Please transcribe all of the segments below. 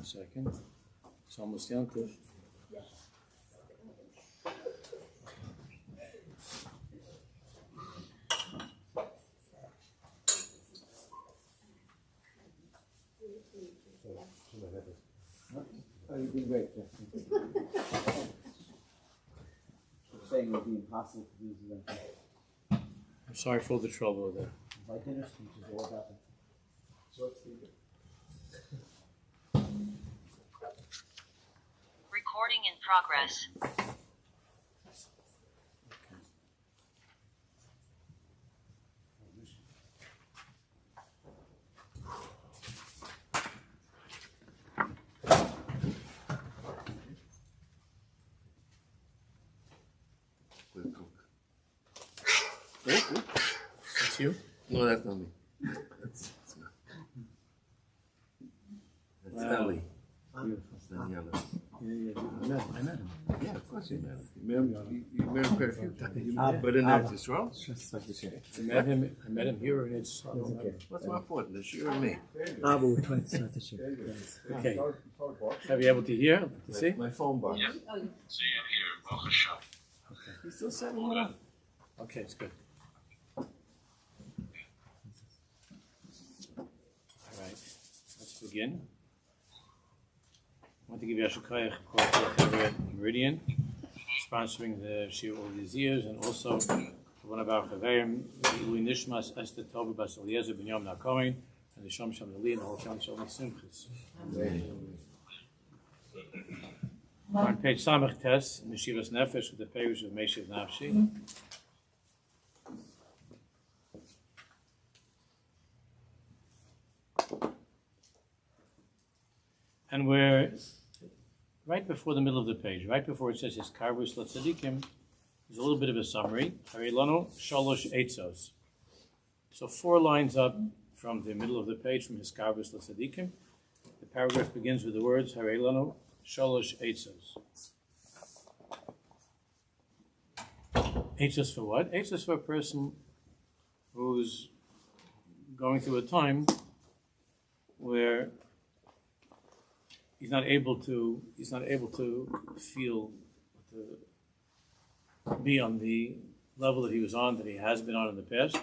second. It's almost Yantiv. Oh, you've been great, Jeff. Saying it would be impossible to do this. I'm sorry for all the trouble with that. My dinner speech is all about that. Recording in progress. That's you? No, that's not me. That's Ellie. That's Daniela. Yeah. I met him. Yeah, of course you met him. You met him quite a few times. But in that Israel? I met him here in its. What's more important, the Shiur or me? But we're trying to start the show. Okay. Have you able to hear? To see? My phone box. Yeah. So you hear Baruch Hashem. Okay. He's still setting it up. Okay, it's good. All right. Let's begin. I want to give you a shukayach, of course, for Meridian, sponsoring the Shiur all these years, and also for one of our chaverim, Ilui Nishmas Esther Tobi Bas Eliezer Ben Yom Nakoin, and the Shom Shom Eli, and the whole family Shalom Simchas. We're on page Samach Tes, in the Shivas Nefesh, with the page of Meshiv Nafshi. And we're right before the middle of the page, right before it says his Karvus Latzadikim, there's a little bit of a summary. Harilano Shalosh Eitzos. So 4 lines up from the middle of the page from his Karvus Latzadikim. The paragraph begins with the words Harilano Shalosh Eitzos. Eitzos for what? Eitzos for a person who's going through a time where he's not able to feel, to be on the level that he was on, that he has been on in the past.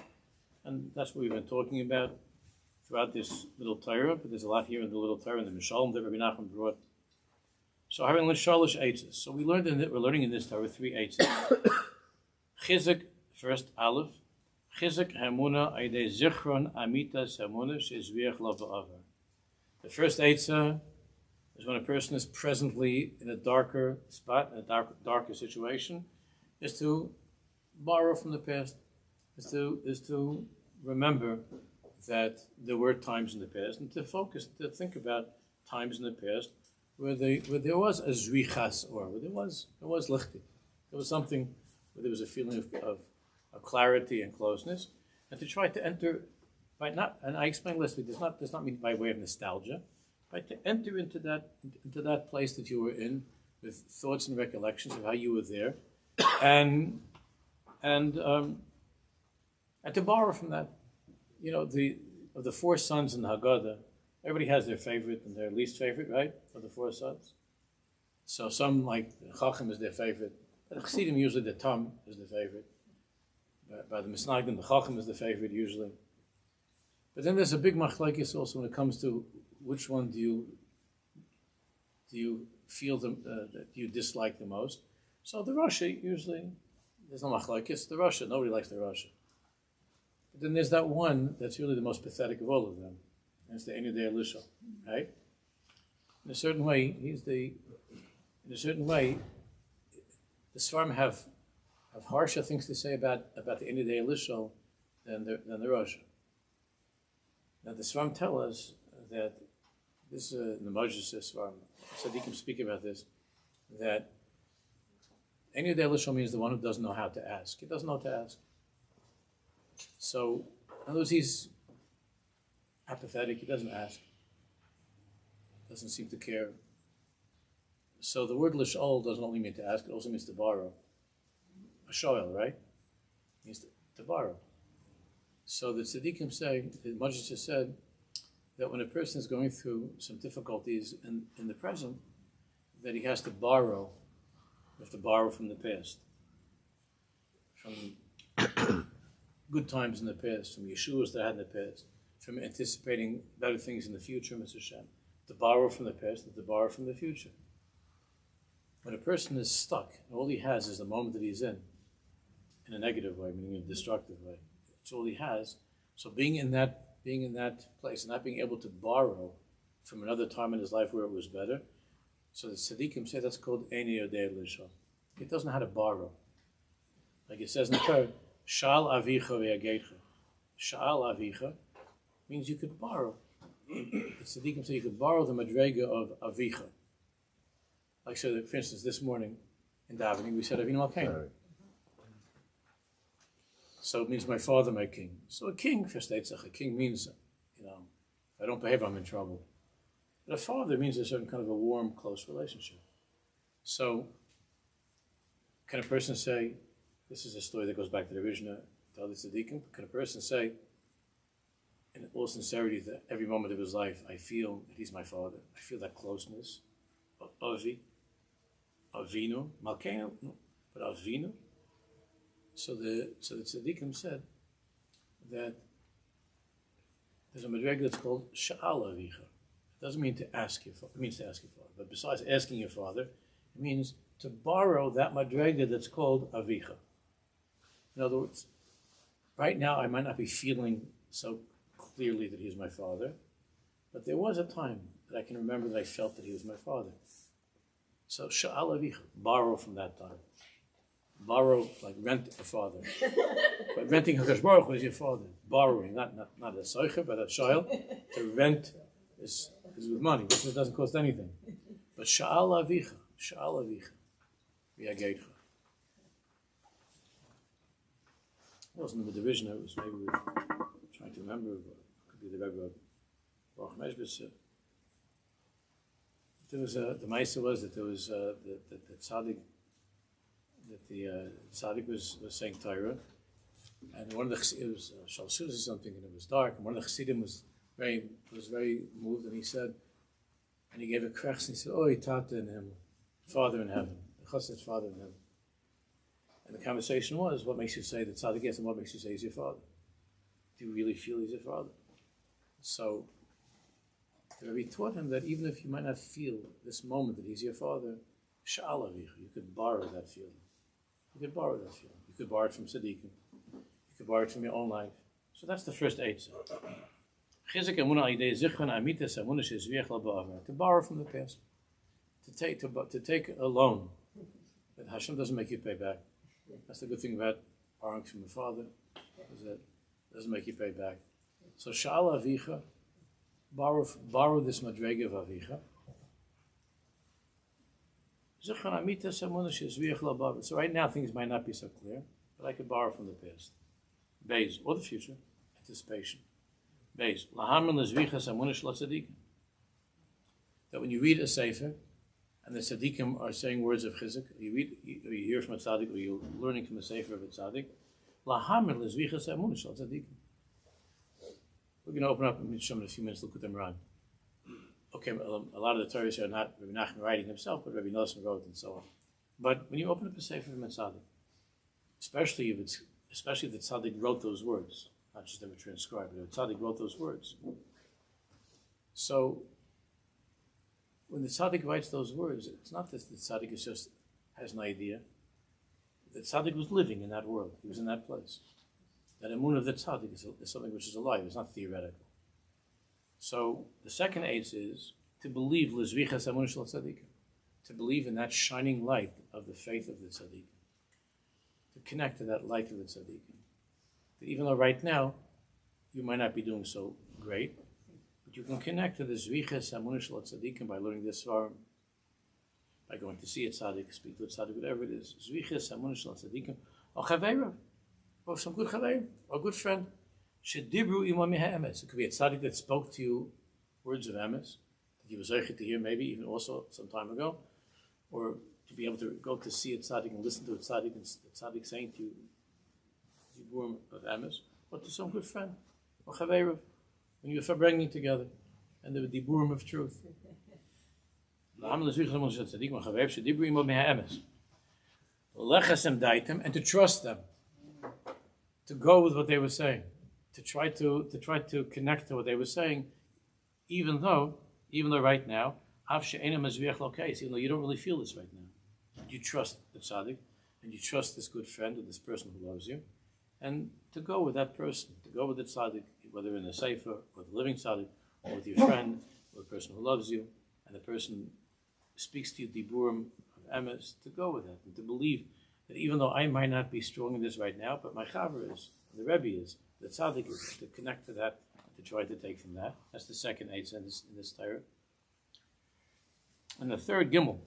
And that's what we've been talking about throughout this little Torah, but there's a lot here in the little Torah, in the Mishalom that Rabbi Nachman brought. So having Shalosh Eitzos. So we're learning in this Torah 3 Eitzos. Chizuk, first Aleph. Chizuk Hamuna Aidei Zichron Amitas Hamuna Shezviach Lo Ba'avar. The first Eitzah is when a person is presently in a darker spot, in a darker situation, is to borrow from the past, is to remember that there were times in the past, and to focus, to think about times in the past where there was a zrichas, or where there was lichti. There was something where there was a feeling of clarity and closeness, and to try to enter by not. And I explained last week. Does not mean by way of nostalgia, but to enter into that place that you were in with thoughts and recollections of how you were there, and to borrow from that. You know, of the 4 sons in the Haggadah, everybody has their favorite and their least favorite, right? Of the 4 sons. So some, like Chacham, is their favorite. But the Chassidim, usually the Tam is the favorite. By the Misnagdim, the Chacham is the favorite usually. But then there's a big machlokes also when it comes to which one do you feel that you dislike the most. So the Rashi, usually, there's no machlokes. The Rashi, nobody likes the Rashi. But then there's that one that's really the most pathetic of all of them. And it's the Ein Yodei Elisha, right? In a certain way, the Sfarim have harsher things to say about the Ein Yodei Elisha than the Rashi. Now the Sfarim tell us that this in the Moses Sfarim, Tzaddikim speak about this, that Ein Yodei Elisha means the one who doesn't know how to ask. He doesn't know how to ask. So, in other words, he's apathetic, he doesn't ask, doesn't seem to care. So the word lish'ol doesn't only mean to ask, it also means to borrow. A shoel, right? Means to borrow. So the tzaddikim say, the Moses just said, that when a person is going through some difficulties in the present, that he has to borrow. You have to borrow from the past, from good times in the past, from Yeshuas that had in the past, from anticipating better things in the future, Mr. Shem. To borrow from the past, to borrow from the future. When a person is stuck, all he has is the moment that he's in a negative way, meaning in a destructive way. That's all he has. So being in that place and not being able to borrow from another time in his life where it was better, so the tzaddikim say that's called Eini Yodei L'Shal. He doesn't know how to borrow. Like it says in the Torah, Sha'al Avicha Ve'ageitcha. Sha'al Avicha means you could borrow. The tzaddikim say you could borrow the madrega of Avicha. Like so, for instance, this morning in davening we said Avinu Malkeinu. So it means my father, my king. So a king, a king means, if I don't behave, I'm in trouble. But a father means a certain kind of a warm, close relationship. So can a person say, this is a story that goes back to the original, the other tzaddikim, can a person say, in all sincerity, that every moment of his life, I feel that he's my father. I feel that closeness. Avi, Avinu, Malkeinu, no, but Avinu. So the tzaddikim said that there's a madrega that's called Sha'al Avicha. It doesn't mean to ask your father. It means to ask your father. But besides asking your father, it means to borrow that madrega that's called Avicha. In other words, right now I might not be feeling so clearly that he's my father, but there was a time that I can remember that I felt that he was my father. So Sha'al Avicha, borrow from that time. Borrow, like rent a father. But renting HaKadosh Baruch Hu is your father. Borrowing, not a soicher, but a child. To rent is with money. This doesn't cost anything. But Sha'al Avicha, V'yageitcha. It wasn't the division, it was maybe we were trying to remember, but it could be the Rebbe Baruch Meshbis. There was the Maisa was that there was the tzaddik, that the tzaddik was saying Torah, and one of the it was Shalshus or something, and it was dark, and one of the chassidim was very moved, and he said, and he gave a krech, and he said, "Oh, Tata in heaven, Father in heaven, the chassid Father in heaven." And the conversation was, what makes you say that tzaddik is, and what makes you say he's your father? Do you really feel he's your father? So the Rebbe taught him that even if you might not feel this moment that he's your father, Sha'al Avicha, you could borrow that feeling. You could borrow that feeling. You could borrow it from tzaddikim. You could borrow it from your own life. So that's the first eitzah. To borrow from the past. To take a loan that Hashem doesn't make you pay back. That's the good thing about borrowing from the father, is that it doesn't make you pay back. So Sha'al Avicha, borrow this madrega of Avicha. So right now things might not be so clear, but I could borrow from the past. Beis, or the future, anticipation. Beis, that when you read a sefer, and the tzaddikim are saying words of chizuk, you hear from a tzaddik, or you're learning from a sefer of a tzaddik, we're going to open up and show them in a few minutes, look at them run. Okay, a lot of the Torahs are not Rabbi Nachman writing himself, but Rabbi Nosson wrote and so on. But when you open up a sefer from a tzaddik, especially if the tzaddik wrote those words, not just they were transcribed, but the tzaddik wrote those words. So when the tzaddik writes those words, it's not that the tzaddik has an idea. The tzaddik was living in that world. He was in that place. That emunah of the tzaddik is something which is alive. It's not theoretical. So the second eighth is to believe l'zvichas emunah shel tzaddikim, to believe in that shining light of the faith of the tzaddikim, to connect to that light of the tzaddikim. That even though right now you might not be doing so great, but you can connect to the zvichas emunah shel tzaddikim by learning this svarim, by going to see a tzaddik, speak to a tzaddik, whatever it is. Zvichas emunah shel tzaddikim, or chaveira, or some good chaveira, or a good friend. Shedibru imam ha'emes. It could be a tzaddik that spoke to you words of emes that you were zeicher to hear, maybe even also some time ago, or to be able to go to see a tzaddik and listen to a tzaddik and the tzaddik saying to you Dibur of emes, or to some good friend or chaveira when you're bringing together. and the diburim of truth. And to trust them, to go with what they were saying, to try to connect to what they were saying, even though right now, even though you don't really feel this right now, you trust the tzaddik, and you trust this good friend or this person who loves you, and to go with that person, to go with the tzaddik, whether in the sefer or the living tzaddik, or with your friend or the person who loves you, and the person speaks to you diburim of emes, to go with that and to believe that even though I might not be strong in this right now, but my chaver is, the rebbe is, the tzaddik is, to connect to that, to try to take from that. That's the second eitzah in this Torah. And the third gimel,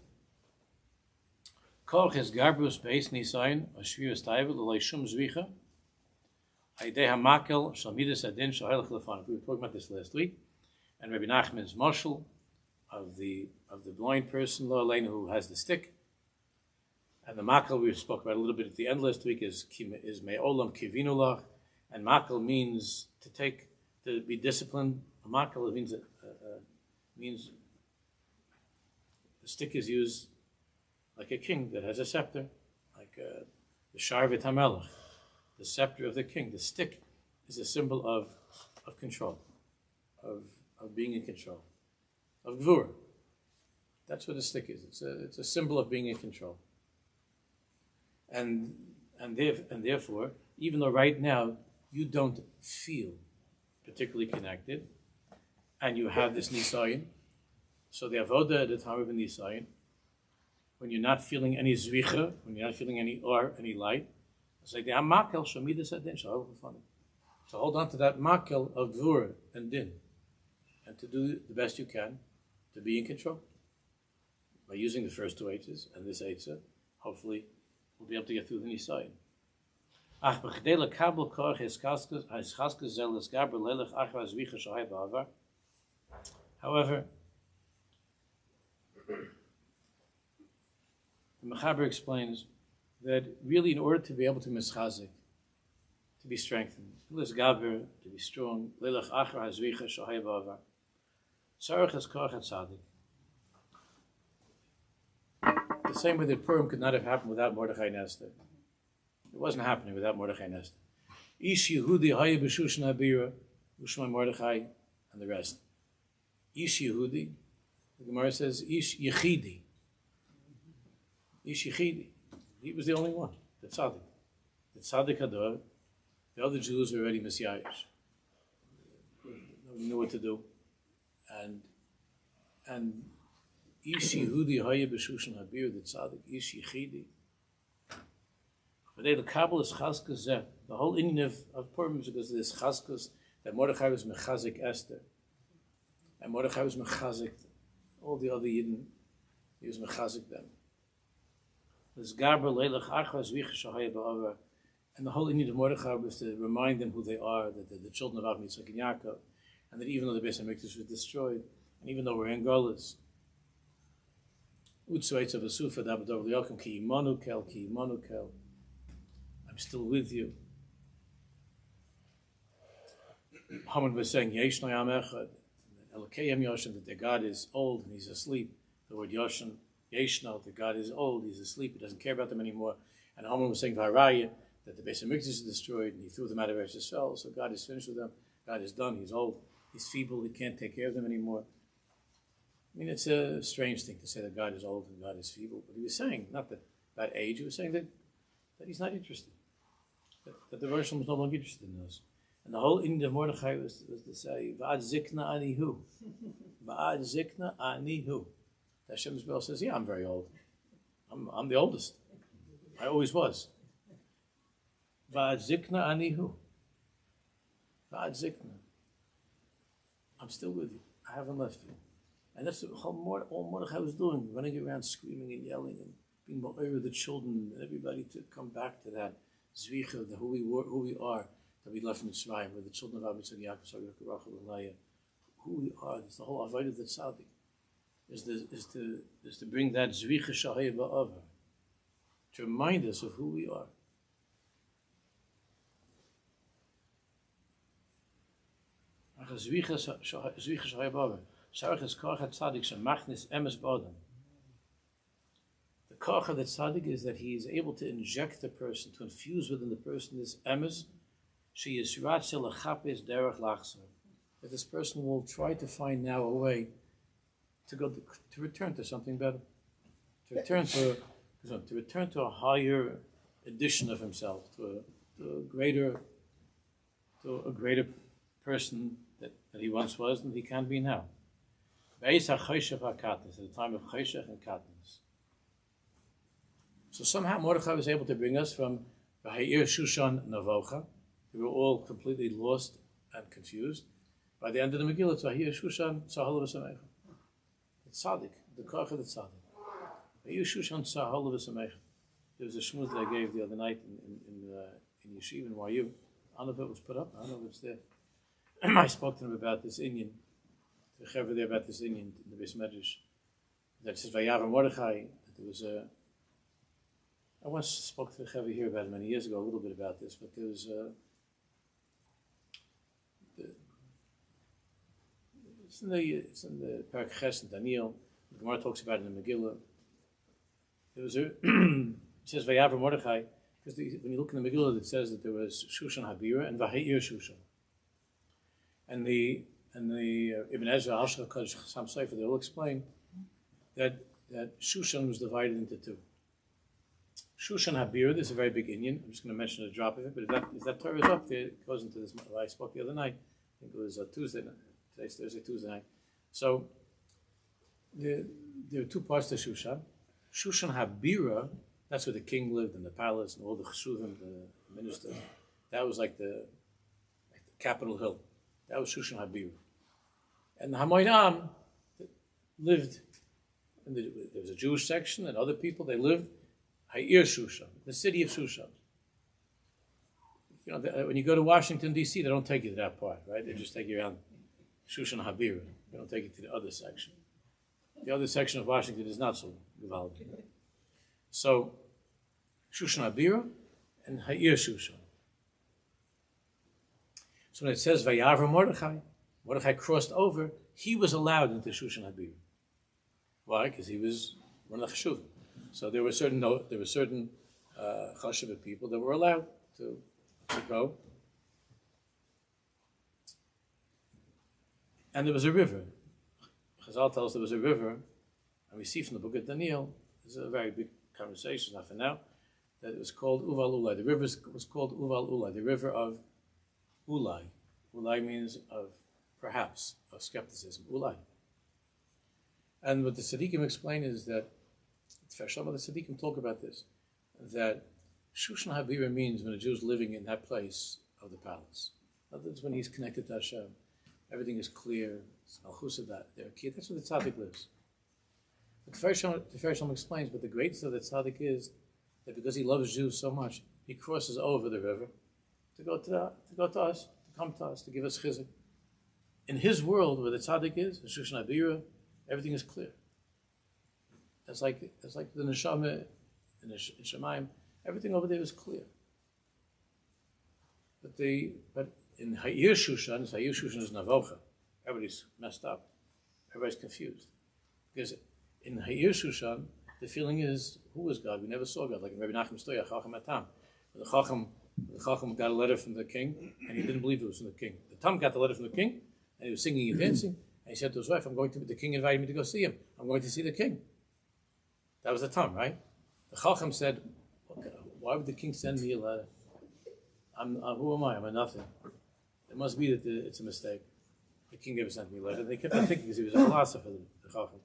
Kol ches garbrus beis nisayin ashvius taiva l'lei shum zvicha aidei hamakel shal midas adin shal helech lefanov. We were talking about this last week, and Rabbi Nachman's mashal of the blind person lo aleinu who has the stick, and the makel we spoke about a little bit at the end last week is me'olam kivinu lach, and makel means to be disciplined. A makel means the stick is used like a king that has a scepter, like the Sharvit HaMelech, the scepter of the king. The stick is a symbol of control, of being in control, of gvura. That's what a stick is. It's a symbol of being in control. And therefore, even though right now you don't feel particularly connected, and you have this nisayin, so the avoda at the time of the nisayin, when you're not feeling any zvicha, when you're not feeling any or, any light, it's like the amakel shamidas adin shal funny. So hold on to that makel of gvura and din, and to do the best you can to be in control by using the first two eitzes and this eitzah. Hopefully, we'll be able to get through the nisayin. Ach b'chdei lekabel korach eschaskas zel esgaber lelech achra zvicha shahai ba'avar. However, the Mechaber explains that really in order to be able to mischazik, to be strengthened, lesgaber, to be strong, lelech achra zvicha shahai ba'avar, tzarech es korach tzaddik. The same way that Purim could not have happened without Mordechai and Esther. It wasn't happening without Mordechai and Esther. Ish Yehudi Haya B'Shushan Habira, Ushma Mordechai, and the rest. Ish Yehudi, the Gemara says, Ish Yechidi. Ish Yechidi. He was the only one, the tzaddik. The tzaddik Hador. The other Jews were already messiahs. Nobody knew what to do. And Ish Yehudi Haya B'Shushan Habira, the tzaddik, Ish Yechidi. But the Kabbalah is chazkas zeh. The whole inyan of Purim is because of this chazkas that Mordechai was mechazik Esther, and Mordechai was mechazik all the other Yidden. He was mechazik them. This Garber leilach achra zvicha shahaya ba'avar, and the whole inyan of Mordechai was to remind them who they are, that they're the children of Avraham, Yitzchak, and Yaakov, and that even though the Beis Hamikdash was destroyed, and even though we're in Golas, Utzuetz of Asufa Dabadov Liyokim Ki Yimanu Kel. I'm still with you. Haman was saying, Yesh Noyam Echad, Elokeyem Yoshin, that their God is old and he's asleep. The word Yoshin, Yeshno, that God is old, he's asleep, he doesn't care about them anymore. And Haman was saying, Varaya, that the Beis Hamikdash is destroyed and he threw them out of Eretz Yisrael, so God is finished with them. God is done, he's old, he's feeble, he can't take care of them anymore. I mean, it's a strange thing to say that God is old and God is feeble, but he was saying, not that age, he was saying that he's not interested. That the Rosh was no longer interested in us. And the whole end of Mordechai was to say, Va'ad zikna anihu. Va'ad zikna anihu. Hashem's bell says, yeah, I'm very old. I'm the oldest. I always was. Va'ad zikna anihu. Va'ad zikna. I'm still with you. I haven't left you. And that's all Mordechai was doing, running around screaming and yelling and being over the children and everybody to come back to that zvicha, who we are, that we left in Mitzrayim, where the children of Avraham, Yitzchak, Yaakov, Rachel, and Leah, who we are. It's the whole avodah of the tzaddik, is to bring that zvicha shahaya ba'avar, to remind us of who we are. The koach of the tzaddik is that he is able to inject the person, to infuse within the person this emes, that this person will try to find now a way to return to something better, to return to a higher edition of himself, to a greater person that he once was and he can be now. At the time of Cheshach and Katniss. So somehow Mordechai was able to bring us from V'ha'ir Shushan Navocha. We were all completely lost and confused. By the end of the Megillah, it's V'ha'ir Shushan Tzahal V'Samecha. The Tzaddik, the Koach of the Tzaddik. V'ha'ir Shushan Tzahal V'Samecha. There was a shmuz that I gave the other night in Yeshiva in YU. None of it was put up. I don't know if it's there. I spoke to them about this Indian. The Chaver there about this Indian in the Beis Medrash. That says Vayav Mordechai. That there was a. I once spoke to the Chaver here about it many years ago, a little bit about this, but there was it's in the Parak Ches and Daniel. The Gemara talks about it in the Megillah. There was a it says Vayav Mordechai because when you look in the Megillah, it says that there was Shushan Habira and V'ha'ir Shushan, and the Ibn Ezra, Hashcha Kodesh Chasam Sofer, they all explain that Shushan was divided into two. Shushan Habir, this is a very big Indian. I'm just going to mention a drop of it, but if that Torah is up there, it goes into this. I spoke the other night. I think it was Tuesday night. Today's Thursday, Tuesday night. So there are two parts to Shushan. Shushan Habira, that's where the king lived in the palace and all the cheshuvim, the minister. That was like the Capitol Hill. That was Shushan Habira. And the Hamoyam lived, there was a Jewish section and other people, they lived Ha'ir Shushan, the city of Shushan. You know, when you go to Washington, D.C., they don't take you to that part, right? They just take you around Shushan Habira. They don't take you to the other section. The other section of Washington is not so developed. So, Shushan Habira and Ha'ir Shushan. So when it says Vayavar Mordechai crossed over, he was allowed into Shushan Habir. Why? Because he was one of the cheshuvim. So there were certain chashuva people that were allowed to go. And there was a river. Chazal tells us there was a river, and we see from the book of Daniel, this is a very big conversation, not for now, that it was called Uval Ulai. The river was called Uval Ulai, the river of Ulai. Ulai means of perhaps, of skepticism. Ulai. And what the Tzaddikim explain is that, the Tzaddikim talk about this, that Shushan Habira means when a Jew is living in that place of the palace. That's when he's connected to Hashem. Everything is clear. That's where the tzaddik lives. But the Fersham explains, but the greatest of the tzaddik is that because he loves Jews so much, he crosses over the river to go to us, to come to us, to give us chizuk. In his world, where the tzaddik is, in Shushan Habira, everything is clear. It's like the neshama in Shemayim, everything over there is clear. But in Ha'ir Shushan is Navocha. Everybody's messed up. Everybody's confused. Because in Ha'ir Shushan, the feeling is, who is God? We never saw God. Like in Rabbi Nachman Stoya, Chacham Atam. The Chacham got a letter from the king, and he didn't believe it was from the king. The Tam got the letter from the king, and he was singing and dancing, and he said to his wife, the king invited me to go see him. I'm going to see the king. That was the Tam, right? The Chacham said, why would the king send me a letter? Who am I? I'm a nothing. It must be that it's a mistake. The king never sent me a letter. They kept on thinking because he was a philosopher, the Chacham.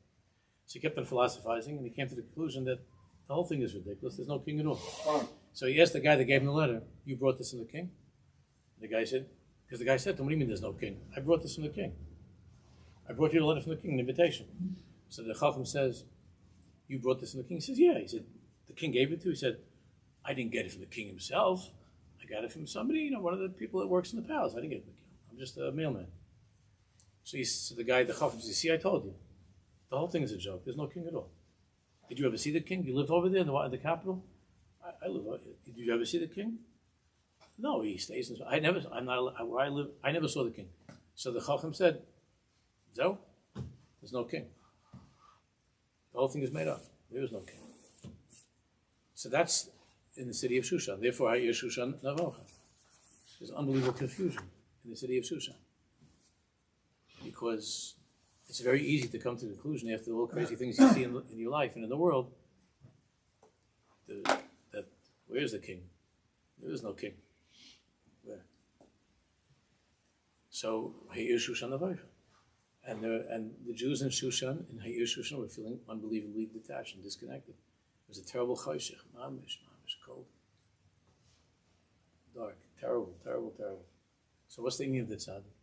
So he kept on philosophizing, and he came to the conclusion that the whole thing is ridiculous. There's no king at all. So he asked the guy that gave him the letter, you brought this from the king? The guy said, because the guy said to him, what do you mean there's no king? I brought this from the king. I brought you a letter from the king, an invitation. So the Chacham says, you brought this from the king? He says, yeah. He said, the king gave it to you? He said, I didn't get it from the king himself. I got it from somebody, one of the people that works in the palace. I didn't get it from the king. I'm just a mailman. So the guy, the Chacham says, see, I told you. The whole thing is a joke. There's no king at all. Did you ever see the king? You live over there in the capital? I live over there. Did you ever see the king? No, he stays in. I never saw the king. So the Chacham said, "Zo, there's no king. The whole thing is made up. There is no king." So that's in the city of Shushan. Therefore, Ha'ir Shushan Navocha. There's unbelievable confusion in the city of Shushan because it's very easy to come to the conclusion after all the crazy things you see in your life and in the world that where's the king? There is no king. Where? So Ha'ir Shushan Navocha. And the Jews in Shushan, in Ha'ir Shushan, were feeling unbelievably detached and disconnected. It was a terrible choshech, mamish, cold, dark, terrible. So what's the meaning of the tzaddik?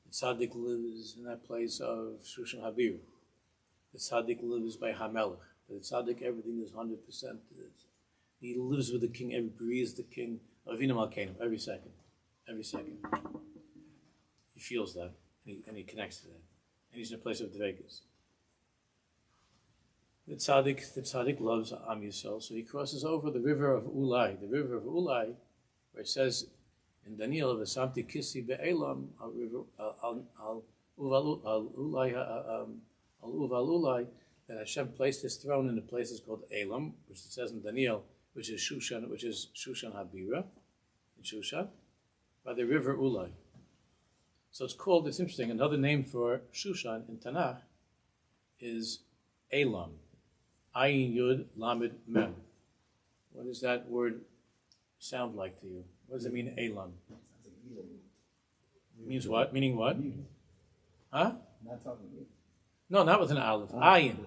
The tzaddik lives in that place of Shushan Habir. The tzaddik lives by Hamelech. The tzaddik, everything is 100%. He lives with the king, every breathes the king, Avinu Malkeinu, every second. He feels that, and he connects to that. And he's in a place of dvekas. The tzaddik loves Am Yisrael, so he crosses over the river of Ulai. The river of Ulai, where it says in Daniel, "V'samti kisi be'elam al uval Ulai," that Hashem placed His throne in the places called Elam, which it says in Daniel, which is Shushan Habira, in Shushan, by the river Ulai. So it's interesting, another name for Shushan in Tanakh is Elam. Ayin Yud Lamed Mem. What does that word sound like to you? What does it mean, Elam? Means what? Meaning what? Huh? No, not with an aleph. Ayin.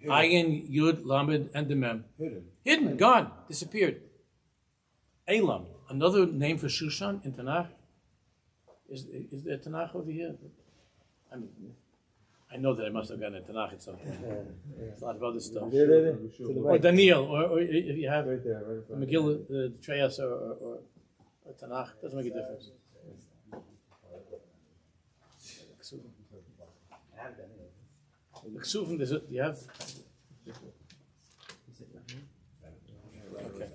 Ayin, Yud, Lamed, and the Mem. Hidden, gone, disappeared. Elam. Another name for Shushan in Tanakh. Is there Tanakh over here? I know that I must have gotten a Tanakh at some point. There's a lot of other stuff. Or Daniel, or if you have right there, right Megillah, Treyas, or Tanakh, doesn't make a difference. Ksuvim, do you have? Okay.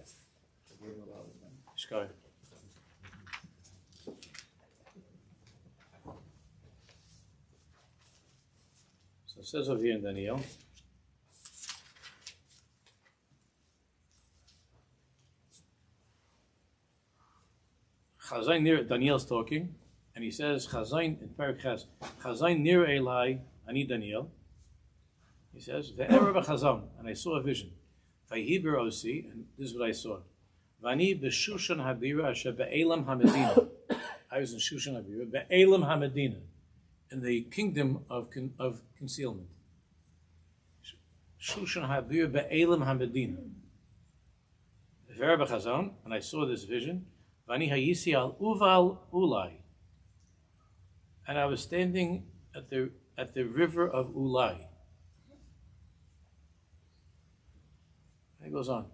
Shkar. So it says over here in Daniel. Chazain near Daniel's talking, and he says Chazain in Perek Ches, Chazain near Eli, Ani Daniel. He says Ve'erev Chazon, and I saw a vision. Vayhiber Osi, and this is what I saw. Vani b'Shushan Habira asher be'elam haMedina. I was in Shushan Habira be'elam haMedina, in the kingdom of concealment. Shushan Habira be'elam haMedina. Ve'erev Chazon, and I saw this vision. Vani hayisi al uval Ulai, and I was standing at the river of Ulai. And it goes on.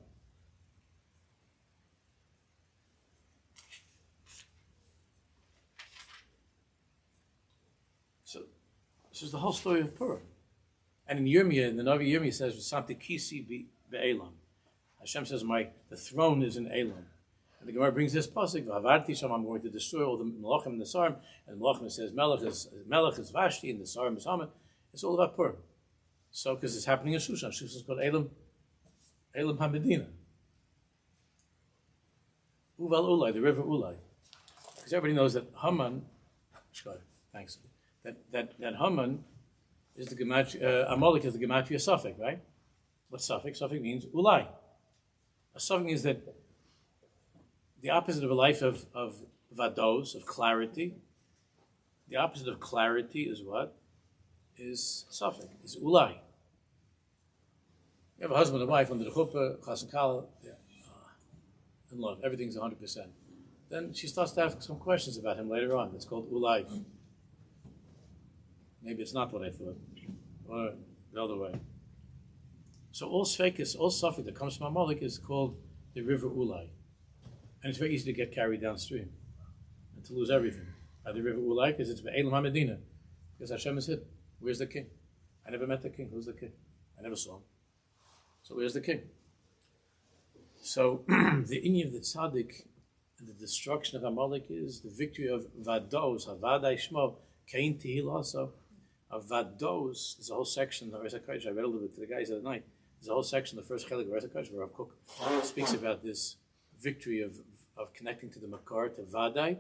So this is the whole story of Purim. And in Yirmiyah, in the Navi Yirmiyah says, "V'samti kisi be'elam." Hashem says, the throne is in Elam. And the Gemara brings this pasuk, "V'havarti sham," I'm going to destroy all the Melachim and the Sarim. And the Melachim says, Melech is Vashti, and the Sarim is Haman. It's all about Purim. So, because it's happening in Shushan. Shushan is called Elam HaMedina. Uval Ulai, the river Ulai. Because everybody knows that Haman, thanks, that Haman is the Gematria, Amalek is the Gematria Safek, right? What's Safek? Safek means Ulai. A Safek means that the opposite of a life of vados, of clarity. The opposite of clarity is what? Is Safek, is Ulai. You have a husband and wife under the chuppah, chas and kala, in love, everything's 100%. Then she starts to have some questions about him later on. It's called Ulai. Maybe it's not what I thought, or the other way. So all Sfekis, all Safek that comes from Amalek is called the river Ulai. And it's very easy to get carried downstream and to lose everything. By the river Ulai, because it's Be'elam HaMedina. Because Hashem is hid. Where's the king? I never met the king. Who's the king? I never saw him. So where's the king? So the inyan of the tzaddik and the destruction of Amalek is the victory of Vados, Havadai Shmo, Kain Tehillah also, of Vados. There's a whole section of Reza Kodesh. I read a little bit to the guys the other night. There's a whole section, the first chelik of Reza Kodesh, where Rav Kook speaks about this victory of connecting to the Makar, to Vadai,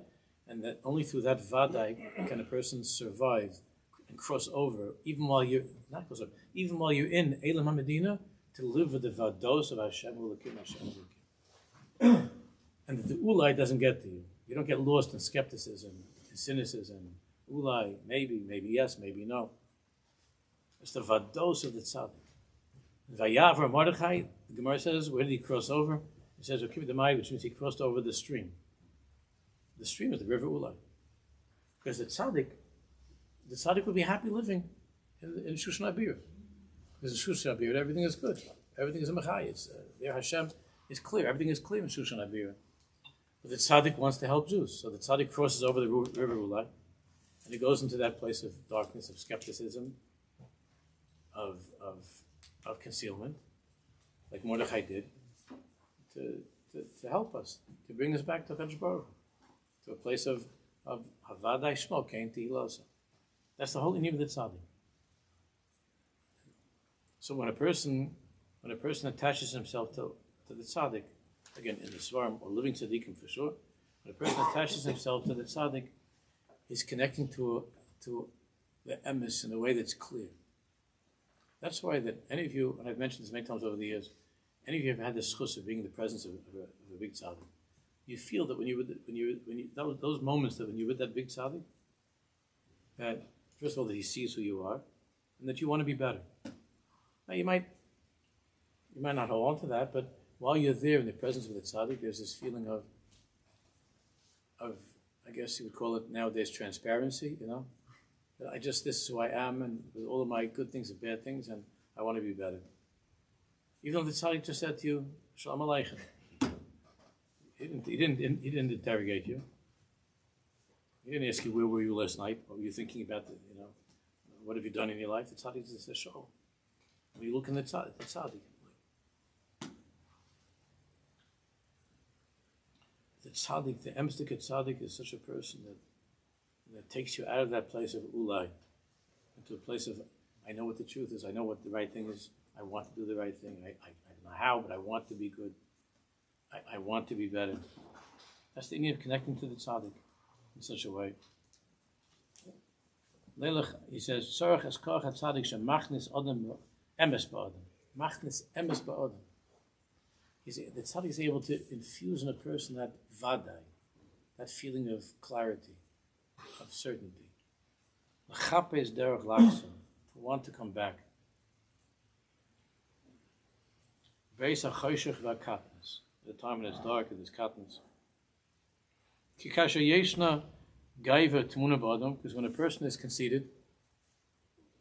and that only through that Vadai can a person survive and cross over, even while you're in Elam HaMedina, to live with the Vados of Hashem Ulakim, Hashem Ulakim. And that the Ulai doesn't get to you. You don't get lost in skepticism, in cynicism. Ulai, maybe yes, maybe no. It's the Vados of the Tzaddik. Vayavar Mordechai, the Gemara says, where did he cross over? He says, which means he crossed over the stream. The stream is the river Ulai. Because the tzaddik would be happy living in Shushan Abir. Because in Shushan Abir, everything is good. Everything is a mechai. It's there Hashem is clear. Everything is clear in Shushan Abir. But the tzaddik wants to help Jews. So the tzaddik crosses over the river Ulai, and he goes into that place of darkness, of skepticism, of concealment, like Mordechai did, to help us, to bring us back to Kadosh Baruch Hu, to a place of Havadai Shmo Kain Tehillah. That's the whole inyan of the tzaddik. So when a person attaches himself to the tzaddik, again in the svarim or living tzaddikim for sure, when a person attaches himself to the tzaddik, he's connecting to the emes in a way that's clear. That's why that any of you, and I've mentioned this many times over the years, any of you have had the schus of being in the presence of a big tzaddik. You feel that when you those moments that when you're with that big tzaddik, that first of all that he sees who you are, and that you want to be better. Now you might not hold on to that, but while you're there in the presence of the tzaddik, there's this feeling of I guess you would call it nowadays transparency. You know, that this is who I am, and with all of my good things and bad things, and I want to be better. Even though the tzaddik just said to you, Shalom Aleichem. He didn't interrogate you. He didn't ask you where were you last night. What were you thinking about? What have you done in your life? The tzaddik just says, "Shalom." When you look in the tzaddik, the emstik tzaddik is such a person that takes you out of that place of ulai into a place of I know what the truth is. I know what the right thing is. I want to do the right thing. I don't know how, but I want to be good. I want to be better. That's the idea of connecting to the tzaddik in such a way. Leilach, he says, Sorach es koach ha-tzaddik shemachnis odem emes ba'odem. Machnis emes ba'odem. The tzaddik is able to infuse in a person that vadai, that feeling of clarity, of certainty. L'chape is derech lachson, to want to come back. Beis ha-choshech va-katnas. At the time when it's dark and there's katnas. Kikasha yeshna gaiva tmuna ba'adam, because when a person is conceited,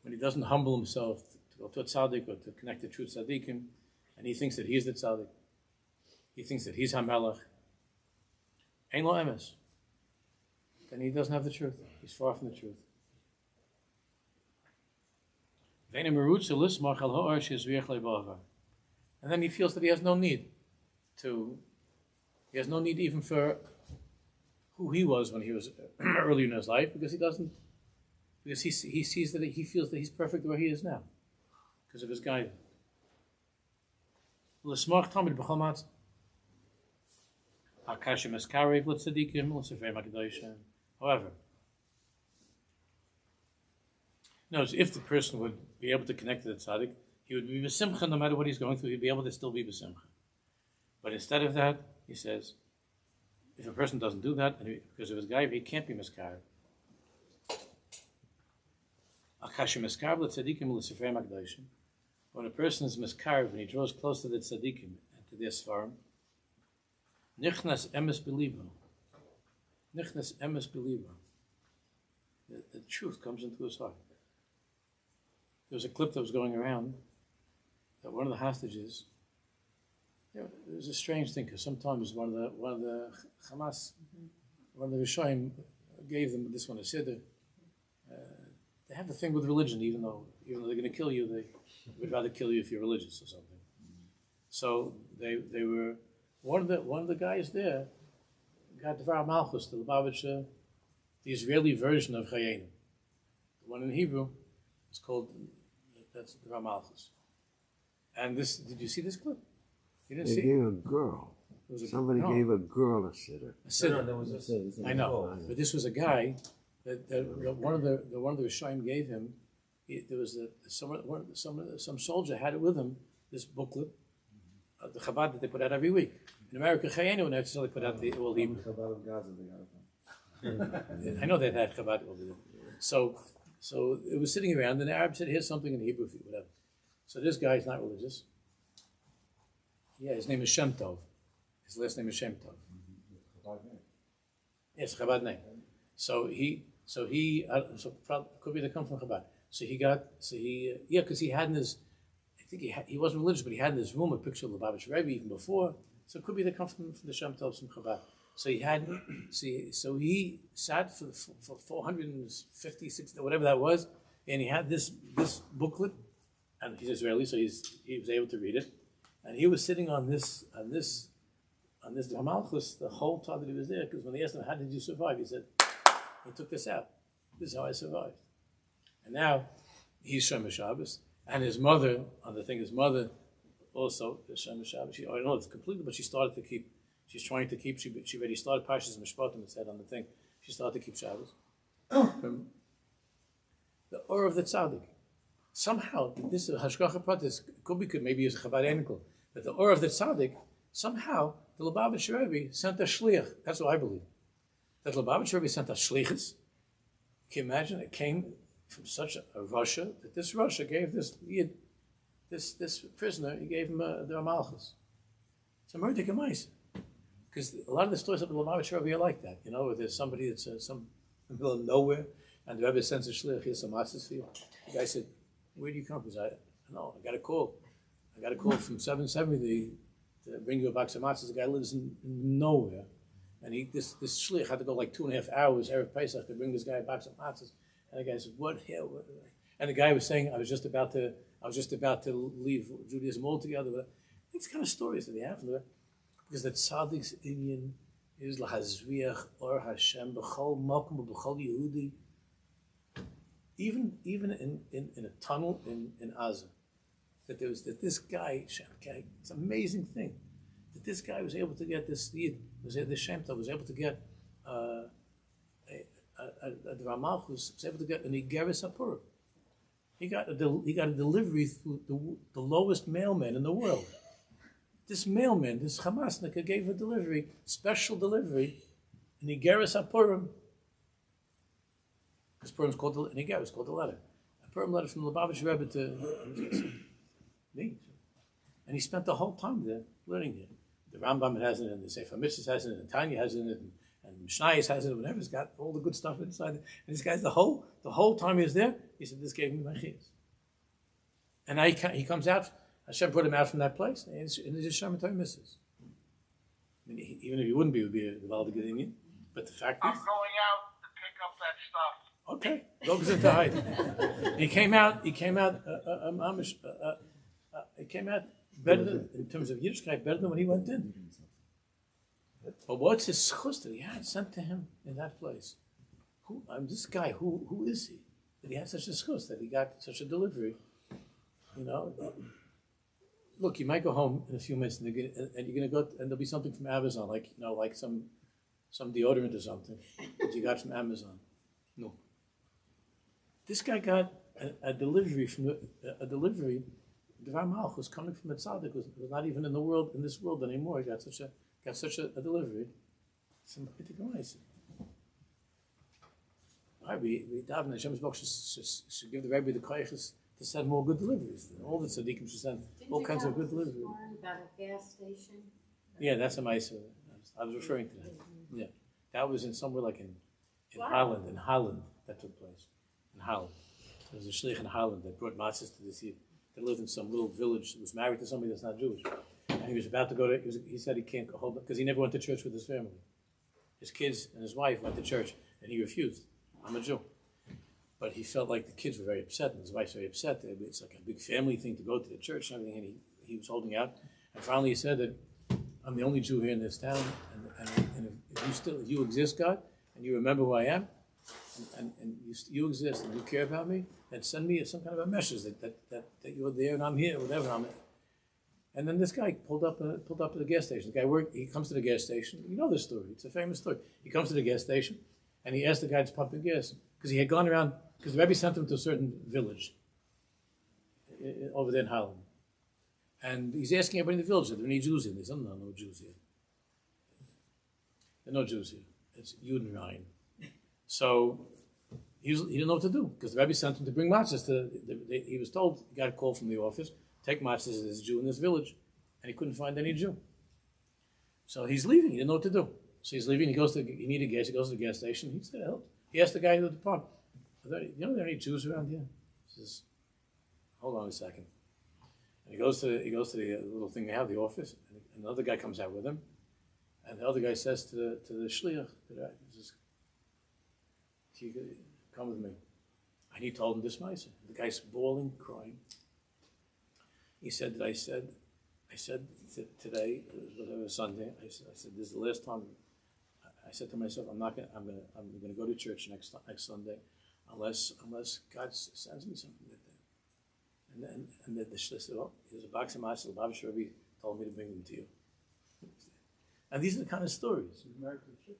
when he doesn't humble himself to go to a tzaddik or to connect to true tzaddikim, and he thinks that he's the tzaddik, he thinks that he's HaMelech, Ein lo emes, then he doesn't have the truth. He's far from the truth. And then he feels that he has no need even for who he was when he was earlier in his life, because he sees that he feels that he's perfect where he is now, because of his guidance. However, notice if the person would be able to connect to the tzaddik, he would be b'simcha no matter what he's going through. He'd be able to still be b'simcha. But instead of that, he says, if a person doesn't do that, and because of his guy, he can't be miskarev. When a person is miskarev and he draws close to the tzaddikim and to their svarim, nichnas emes belibo. Nichnas emes belibo. The truth comes into his heart. There was a clip that was going around that one of the hostages. It was a strange thing because sometimes one of the Hamas, one of the Rishonim gave them this one a siddur. They have the thing with religion, even though they're going to kill you, they would rather kill you if you're religious or something. So they were one of the guys there got Dvar Malchus, the Lubavitcher, the Israeli version of Chayenu. The one in Hebrew is called, that's the Ramalchus. And this, did you see this clip? You didn't They see it? gave a girl. Somebody no. gave a girl a sitter. A sitter. there was a I know, but this was a guy that one of the Rishonim gave him. There was some soldier had it with him. This booklet, the Chabad that they put out every week. In America, Chayenu would necessarily put out the all Hebrew. I know they had Chabad over there. So it was sitting around, and the Arab said, "Here's something in Hebrew for you, whatever." So this guy is not religious. Yeah, his name is Shem Tov. His last name is Shem Tov. Yes, Chabad name. So probably could be they come from Chabad. Because he had in his, I think he wasn't religious, but he had in his room a picture of Lubavitch Rebbe even before. So it could be they come from the Shem Tov from Chabad. So he sat for 450, 60, whatever that was, and he had this booklet, and he's Israeli, so he was able to read it, and he was sitting on this Malchus the whole time that he was there, because when they asked him, how did you survive? He said, I took this out. This is how I survived. And now he's Shomer Shabbos, and his mother, on the thing, his mother also is Shomer Shabbos. I don't know it's completely, but she's trying to keep, she already started Parshas Mishpatim, it said on the thing, she started to keep Shabbos. From the Or of the Tzaddik. Somehow, this is Hashgacha Pratis, could maybe use a Chabad Einikel, but the Or of the Tzaddik, somehow, the Lubavitch Rebbe sent a shliach. That's what I believe. That Lubavitch Rebbe sent a shlichus. Can you imagine? It came from such a Russia that this Russia gave this prisoner. He gave him the Malchus. It's a murder gemais. Because a lot of the stories of the Lubavitch Rebbe are like that. You know, where there's somebody that's some in the middle of nowhere, and the Rebbe sends a shliach. Here's some matzahs for you. The guy said, "Where do you come from?" I got a call. I got a call from 770. To bring you a box of matzahs. The guy lives in nowhere, and this shlich had to go like 2.5 hours Erev Pesach to bring this guy a box of matzahs. And the guy said, "What hell?" And the guy was saying, "I was just about to leave Judaism altogether." These kind of stories that they have, because the tzaddik's inyan is lahazviach or Hashem b'chol makom b'chol Yehudi. Even in a tunnel in Gaza. That this guy, it's an amazing thing, that this guy was able to get this Yid, the Shem Tov was able to get the Ramalchus was able to get an Igeris Apur. He got a delivery through the lowest mailman in the world. This mailman, this Hamasnik, gave a delivery, special delivery, an Igeris Apurim. This Purim is called an Igeris, called the letter. A Purim letter from the Lubavitch Rebbe to me. And he spent the whole time there learning it. The Rambam has it, and the Sefer Mitzvahs has it, and the Tanya has it, and Mishnayos has it, whatever. It's got all the good stuff inside it. And this guy's the whole time he was there, he said, "This gave me my chiyas." And he comes out. Hashem put him out from that place, and he's just Shemitah misses. I mean, even if he wouldn't be, it would be a Valdig Indian. But the fact I'm is, going out to pick up that stuff. okay, dogs into hiding. He came out better than, in terms of Yiddishkeit, better than when he went in. But what's his schus that he had sent to him in that place? This guy, who is he? That he had such a schus, that he got such a delivery. You know, look, you might go home in a few minutes and you're gonna go, and there'll be something from Amazon, like some deodorant or something that you got from Amazon. No. This guy got a delivery The Ramal was coming from a tzaddik, was not even in this world anymore. He got such a delivery. Some critical eyes. We daven Hashem's book should give the Rebbe the koyches to send more good deliveries. All the tzaddikim should send all kinds of good deliveries. About a gas station? Yeah, that's a nice. I was referring to that. Yeah, that was in somewhere like in Holland. In Holland, that took place. In Holland, there was a shlich in Holland that brought matzahs to this Yid. That lived in some little village. That was married to somebody that's not Jewish, and he was about to go to. He said he can't go home because he never went to church with his family. His kids and his wife went to church, and he refused. I'm a Jew. But he felt like the kids were very upset, and his wife's very upset. It's like a big family thing to go to the church and everything, and he was holding out. And finally he said that, I'm the only Jew here in this town, and if you exist, God, and you remember who I am, and you exist and you care about me, then send me some kind of a message that you're there and I'm here, whatever. And then this guy pulled up at the gas station. The guy he comes to the gas station. You know this story. It's a famous story. He comes to the gas station, and he asked the guy to pump the gas because he had gone around, because the Rebbe sent him to a certain village over there in Holland. And he's asking everybody in the village, are there any Jews here? They said, no Jews here. There are no Jews here. It's Yud and Ryan. So he didn't know what to do, because the Rebbe sent him to bring matzahs. He was told, he got a call from the office, take matzahs to this Jew in this village. And he couldn't find any Jew. So he's leaving. He didn't know what to do. So he's leaving. He needed gas. He goes to the gas station. He said, help. He asked the guy at the pump, are there any Jews around here? He says, hold on a second. And he goes to the little thing they have, the office, and another guy comes out with him. And the other guy says to the shliach, he says, come with me. And he told him this ma'aseh. The guy's bawling, crying. He said that I said today, it was Sunday. I said this is the last time. I said to myself, I'm gonna go to church next Sunday, unless God sends me something like that. And the shliach said, oh, here's a box of matzah. Bob Sherby told me to bring them to you. And these are the kind of stories. He's married to a chick.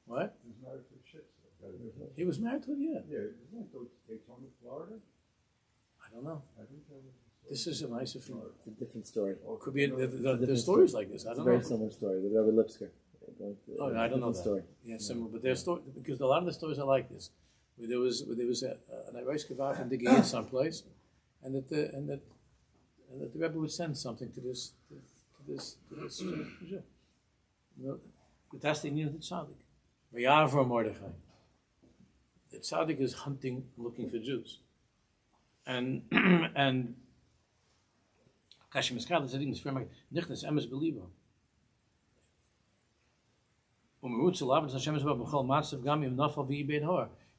What? He's married to a chick. He was married to it, yeah. Yeah, isn't it Daytona, Florida? I don't know. I think that was. This is a nice film. It's a different story. Could be there's stories like this. I It's a don't very know. similar story. The Rebbe Lipsker. Oh, I don't know that. Story. Yeah, similar, but there's story because a lot of the stories are like this. Where there was an Irish kebab in the Gate someplace, and that the Rebbe would send something to this. But that's the Indian tzaddik. V'yavra Mordechai. The tzaddik is hunting, looking for Jews, and Kashim Eskal is sitting in this frame like Nichnas Emes Belibo.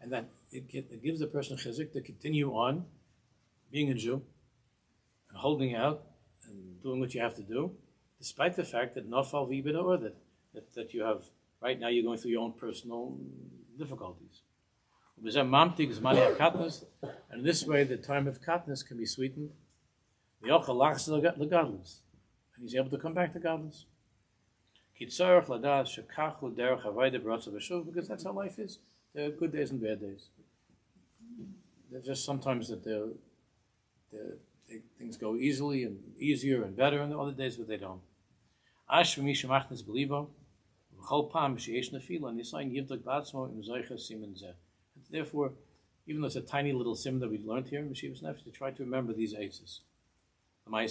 And that it gives the person chizuk to continue on being a Jew and holding out and doing what you have to do, despite the fact that nafal v'ibed that you have right now you're going through your own personal difficulties. And this way the time of katnus can be sweetened. And he's able to come back to godliness. Because that's how life is. There are good days and bad days. There's just sometimes that things go easily and easier and better, and other days where they don't. Therefore, even though it's a tiny little sim that we learned here in Meshivas Nefesh, to try to remember these aces. Even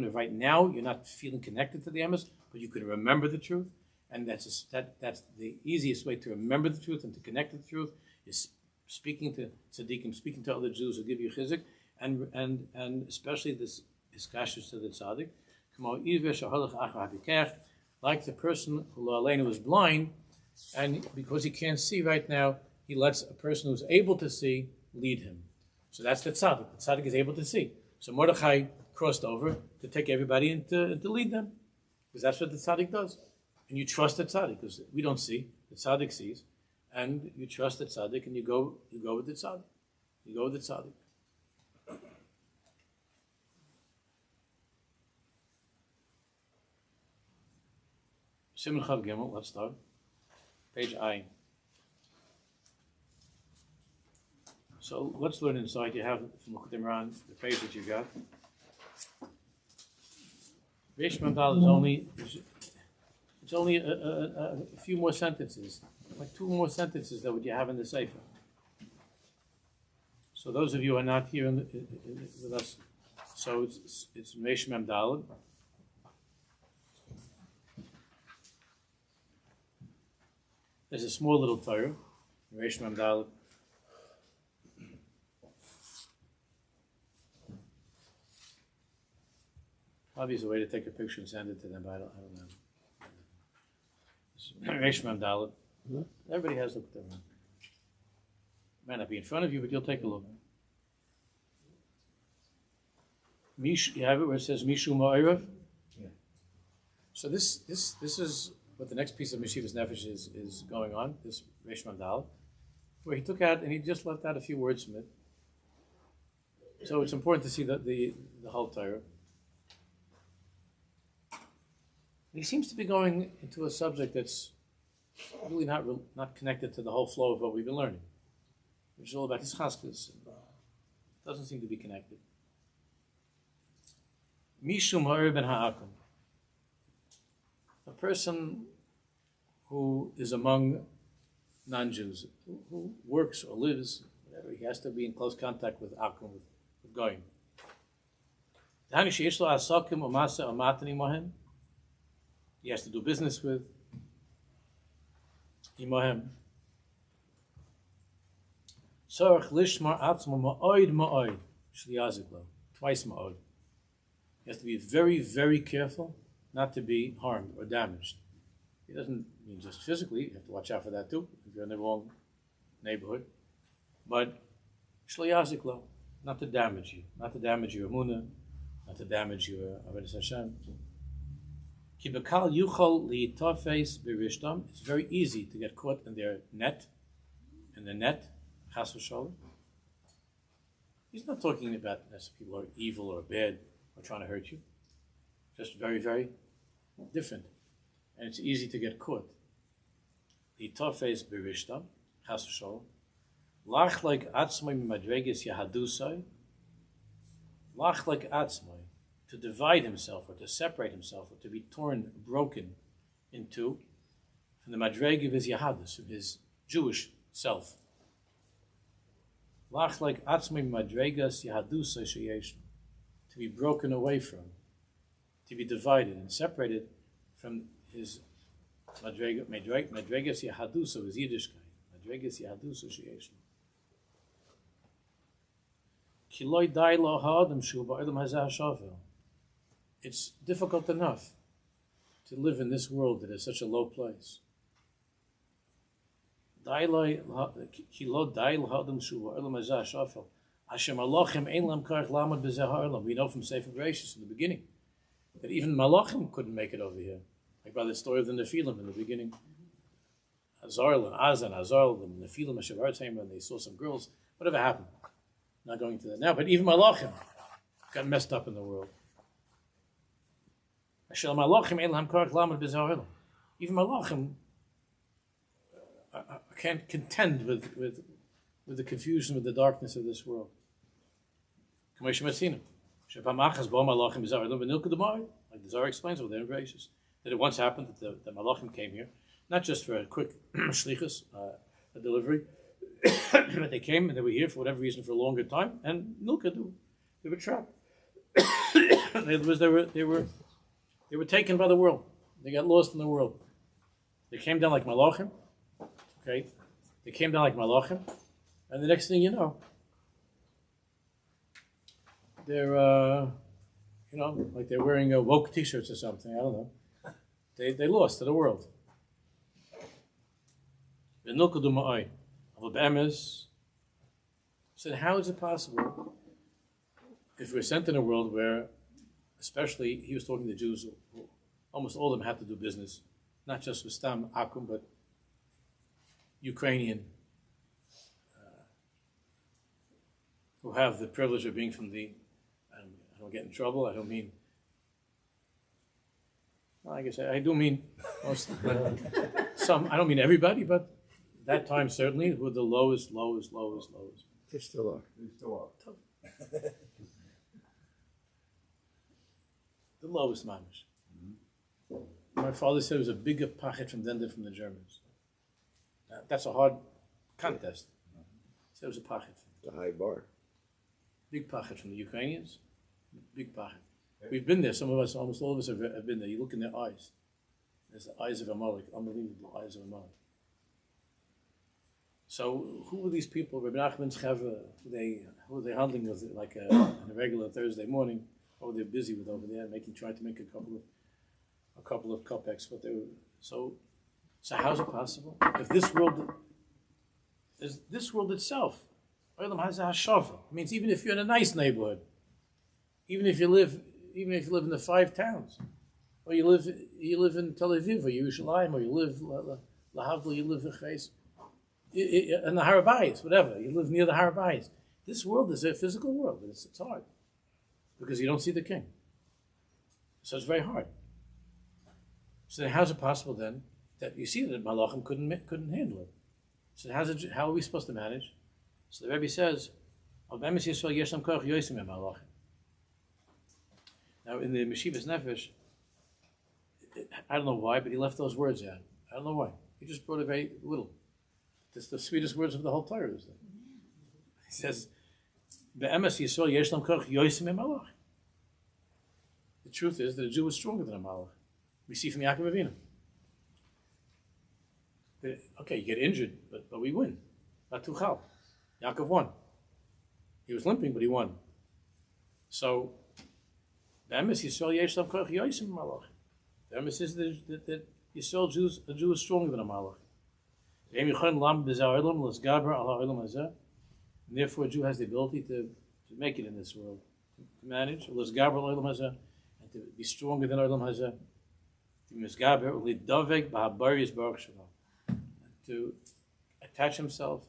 if right now you're not feeling connected to the emes, but you can remember the truth, and that's the easiest way to remember the truth and to connect to the truth is speaking to tzaddikim, speaking to other Jews who give you chizuk, and especially this iskashus to the tzaddik. Like the person who was blind, and because he can't see right now, he lets a person who's able to see lead him. So that's the tzaddik. The tzaddik is able to see. So Mordechai crossed over to take everybody and to lead them, because that's what the tzaddik does. And you trust the tzaddik, because we don't see, the tzaddik sees, and you trust the tzaddik, and you go with the tzaddik. You go with the tzaddik. Siman Chav Gimel, let's start. Page I. So let's learn inside. You have from Imran the page that you got. Reish Mandal is only a few more sentences, like 2 more sentences that what you have in the Sefer. So those of you who are not here with us, so it's Reish Mandal. There's a small little Torah, Reish Mandal. Probably is a way to take a picture and send it to them, but I don't know. Reish Mandal. Everybody has looked at them. Might not be in front of you, but you'll take a look. You have it where it says Mishu Ma'irav? So this is what the next piece of Meshivas Nefesh is going on, this Reish Mandal, where he took out and he just left out a few words from it. So it's important to see the whole Torah. He seems to be going into a subject that's really not connected to the whole flow of what we've been learning, which is all about his chaskas. Doesn't seem to be connected. Mishum ha'er ben ha'akum. A person who is among non-Jews, who works or lives, whatever, he has to be in close contact with akum, with goyim. He has to do business with imahem. Tzarich lishmar atzmo ma'od ma'od shliyaziklo. Twice ma'od. He has to be very, very careful not to be harmed or damaged. It doesn't mean just physically. You have to watch out for that too if you're in the wrong neighborhood. But shliyaziklo, not to damage you, not to damage your emunah, not to damage your avodas Hashem. It's very easy to get caught in their net, chas v'sholem. He's not talking about people who are evil or bad or trying to hurt you. Just very, very different. And it's easy to get caught. Litofes berishtam, chas v'sholem. Lach like atzmai mimadreges yahadusai. Lach like atzmai. To divide himself or to separate himself or to be broken into from the madreg of his Yahadus, of his Jewish self. Lach like atzmai madregas Yahadus sheyesh, to be broken away from, to be divided and separated from his madregas Yahadus of his Yiddishkeit, madregas Yahadus sheyesh. Kiloi dai lo ha'adam shu ba'edam hazeh hashavel. It's difficult enough to live in this world that is such a low place. We know from Sefer Bereshis in the beginning that even Malachim couldn't make it over here. Like by the story of the Nephilim in the beginning. Azarel and Azan, Azarel and Nephilim, and they saw some girls. Whatever happened. Not going into that now, but even Malachim got messed up in the world. Even Malachim can't contend with the confusion, with the darkness of this world. Like the Zohar explains over there in Bereshis, that it once happened that the Malachim came here, not just for a quick shlichus, a delivery, but they came and they were here for whatever reason for a longer time, and they were trapped. They were taken by the world. They got lost in the world. They came down like malachim. Okay? They came down like malachim. And the next thing you know, they're, like they're wearing woke t-shirts or something. I don't know. They lost to the world. Said, how is it possible if we're sent in a world where, especially, he was talking to Jews, almost all of them had to do business, not just with Stam Akum, but Ukrainian, who have the privilege of being from I don't get in trouble, I don't mean, well, I guess I do mean most, but some, I don't mean everybody, but that time certainly were the lowest. They still are. The lowest mamish. My father said it was a bigger pachet from them than from the Germans. That's a hard contest. He said it was a pachet. The high bar. Big pachet from the Ukrainians. Big pachet. We've been there. Some of us, almost all of us have been there. You look in their eyes. There's the eyes of Amalek, unbelievable eyes of Amalek. So who were these people? Rabbi Nachman's Chevra, who were they handling with like on a regular Thursday morning? What were they busy with over there? Trying to make a couple of kopecks. But they were so how's it possible? If this world is this world itself, Olam Hazeh Hashavah. It means even if you're in a nice neighborhood, even if you live in the 5 towns, or you live in Tel Aviv, or Yerushalayim, or you live Lahavdil, you live in Chais, in the Harabayis, whatever. You live near the Harabayis. This world is a physical world, but it's hard because you don't see the king. So it's very hard. So then how's it possible then that you see that Malachim couldn't handle it? So how are we supposed to manage? So the Rebbe says, now in the Meshivas Nefesh, I don't know why, but he left those words out. I don't know why. He just brought a very little. It's the sweetest words of the whole Torah. He says, the truth is that a Jew is stronger than a Malach. We see from Yaakov Avinu. Okay, you get injured, but we win. Not Tuchal. Yaakov won. He was limping, but he won. So, the emes Yisrael yesh lam koach yosim malach. The emes is that Yisrael a Jew is stronger than a malach. And therefore, a Jew has the ability to make it in this world, to manage, and to be stronger than Olam Hazeh, to attach himself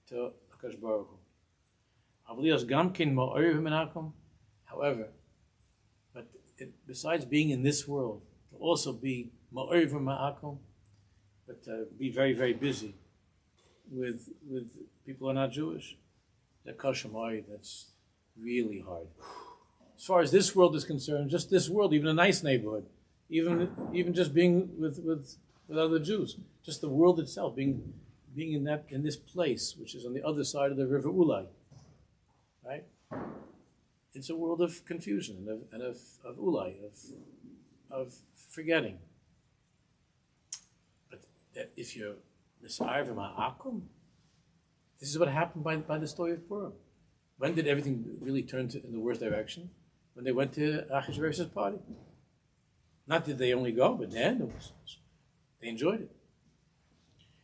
to Akash Baruch Hu. However, besides being in this world, to also be ma'oriv ma'akum, but be very, very busy with people who are not Jewish. That's really hard. As far as this world is concerned, just this world, even a nice neighborhood, even just being with other Jews, just the world itself, being in this place, which is on the other side of the river Ulai, right? It's a world of confusion and of Ulai, of forgetting. But if you're Messiah from Ha'akum, this is what happened by the story of Purim. When did everything really turn in the worst direction? When they went to Achashverosh's party. Not did they only go, but then they enjoyed it.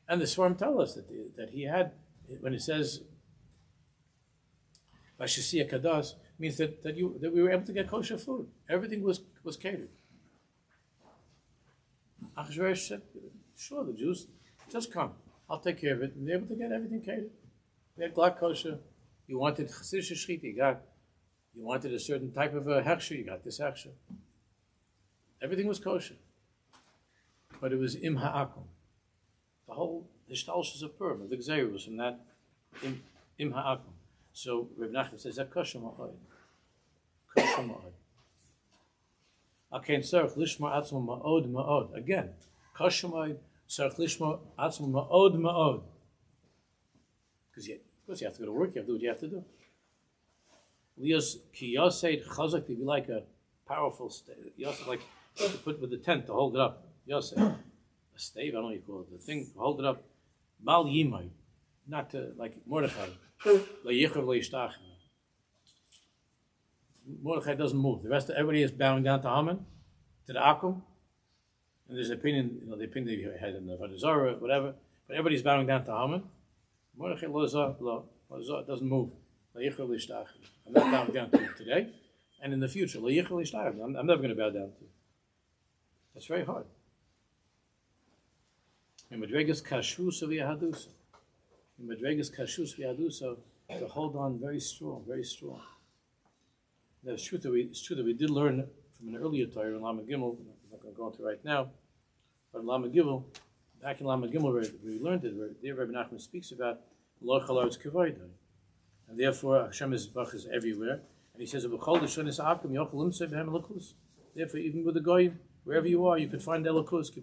And the Swarm tell us that he had, when it says Vashisiya Kadas, means that we were able to get kosher food. Everything was catered. Achashverosh said, sure, the Jews, just come. I'll take care of it. And they were able to get everything catered. They had glad kosher. You wanted chassidish shchita, you wanted a certain type of a hechsher, you got this hechsher. Everything was kosher. But it was im ha'akum. The whole ishtalshus of Purim, the Gzeir was from that im ha'akum. So Reb Nachman says that kosher ma'od. Kosher ma'od. Akein tzarech lishma atzmo ma'od ma'od. Again, kosher ma'od, tzarech lishma atzmo ma'od ma'od. Because of course you have to go to work, you have to do what you have to do. Lios ki yosed chazak, to be like a powerful stave, like to put with the tent to hold it up. Yosed, a stave, I don't know what you call it, the thing to hold it up. Mal yimai, not to, like Mordechai. La yichav la yishtach. Mordechai doesn't move. The rest of everybody is bowing down to Haman, to the Akum. And there's an opinion, the opinion that he had in the Vadazara, whatever. But everybody's bowing down to Haman. Mordechai doesn't move. I'm not bowing down to it today, and in the future. I'm never going to bow down to it. That's very hard. In Madregas Kashrus of Yahadusa. In Madregas Kashrus of Yahadusa, to hold on very strong, very strong. Now, it's true that we did learn from an earlier Torah in Lama Gimel. I'm not going to go into it right now, but in Lama Gimel, back in Lama Gimel, we learned it. Where there, Rabbi Nachman speaks about Lo Chalar's Kavayda. And therefore, Hashem's Bach is everywhere. And he says, therefore, even with the Goyim, wherever you are, you could find Elokus. It's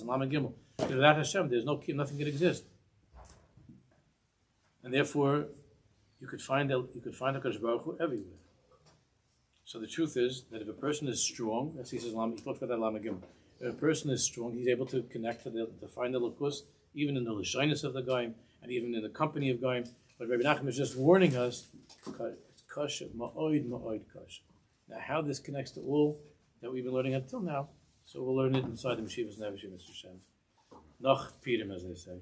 in Lama Gimel. Without Hashem, there's nothing can exist. And therefore, you could find HaKadosh Baruch Hu everywhere. So the truth is that if a person is strong, as he says, he talks about that Lama Gimel. If a person is strong, he's able to connect to find Elokus, even in the Lashinus of the Goyim, and even in the company of Goyim. But Rabbi Nachman is just warning us, it's kasha, ma'oid kasha. Now, how this connects to all that we've been learning until now, so we'll learn it inside the Meshivas Nefesh, Mr. Shem. Noch Pirim, as they say.